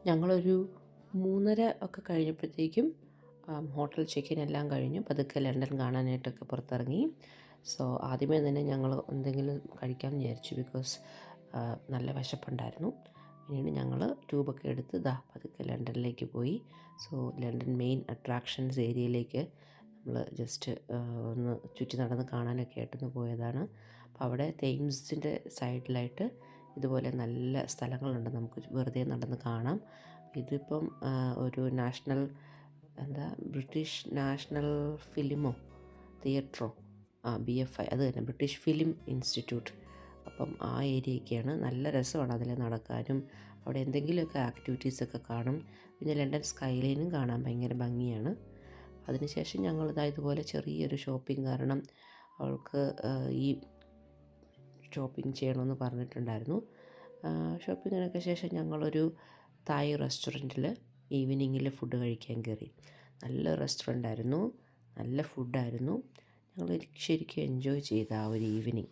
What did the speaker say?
ഞങ്ങളൊരു 3:30 ഒക്കെ കഴിഞ്ഞപ്പോഴത്തേക്കും ഹോട്ടൽ ചെക്കിൻ എല്ലാം കഴിഞ്ഞു പതുക്കെ ലണ്ടൻ കാണാനായിട്ടൊക്കെ പുറത്തിറങ്ങി. സോ ആദ്യമേ തന്നെ ഞങ്ങൾ എന്തെങ്കിലും കഴിക്കാമെന്ന് വിചാരിച്ചു, ബിക്കോസ് നല്ല വിശപ്പുണ്ടായിരുന്നു. പിന്നീട് ഞങ്ങൾ ട്യൂബൊക്കെ എടുത്ത് പതുക്കെ ലണ്ടനിലേക്ക് പോയി. സോ ലണ്ടൻ മെയിൻ അട്രാക്ഷൻസ് ഏരിയയിലേക്ക് നമ്മൾ ജസ്റ്റ് ഒന്ന് ചുറ്റി നടന്ന് കാണാനൊക്കെ ആയിട്ടൊന്ന് പോയതാണ്. അപ്പോൾ അവിടെ തേംസിൻ്റെ സൈഡിലായിട്ട് ഇതുപോലെ നല്ല സ്ഥലങ്ങളുണ്ട്, നമുക്ക് വെറുതെ നടന്ന് കാണാം. ഇതിപ്പം ഒരു നാഷണൽ ബ്രിട്ടീഷ് നാഷണൽ ഫിലിമോ തിയേറ്ററോ BFI അത് തന്നെ, ബ്രിട്ടീഷ് ഫിലിം ഇൻസ്റ്റിറ്റ്യൂട്ട്. അപ്പം ആ ഏരിയയൊക്കെയാണ്. നല്ല രസമാണ് അതിൽ നടക്കാനും. അവിടെ എന്തെങ്കിലുമൊക്കെ ആക്ടിവിറ്റീസൊക്കെ കാണും. പിന്നെ ലണ്ടൻ സ്കൈലൈനും കാണാൻ ഭയങ്കര ഭംഗിയാണ്. അതിനുശേഷം ഞങ്ങൾ ഇതുപോലെ ചെറിയൊരു ഷോപ്പിംഗ്, കാരണം അവൾക്ക് ഈ ഷോപ്പിംഗ് ചെയ്യണമെന്ന് പറഞ്ഞിട്ടുണ്ടായിരുന്നു. ഷോപ്പിങ്ങിനൊക്കെ ശേഷം ഞങ്ങളൊരു തായ് റെസ്റ്റോറൻറ്റിൽ ഈവനിങ്ങിൽ ഫുഡ് കഴിക്കാൻ കയറി. നല്ല റെസ്റ്റോറൻ്റ് ആയിരുന്നു, നല്ല ഫുഡായിരുന്നു. ഞങ്ങൾ ശരിക്കും എൻജോയ് ചെയ്ത ആ ഒരു ഈവനിങ്.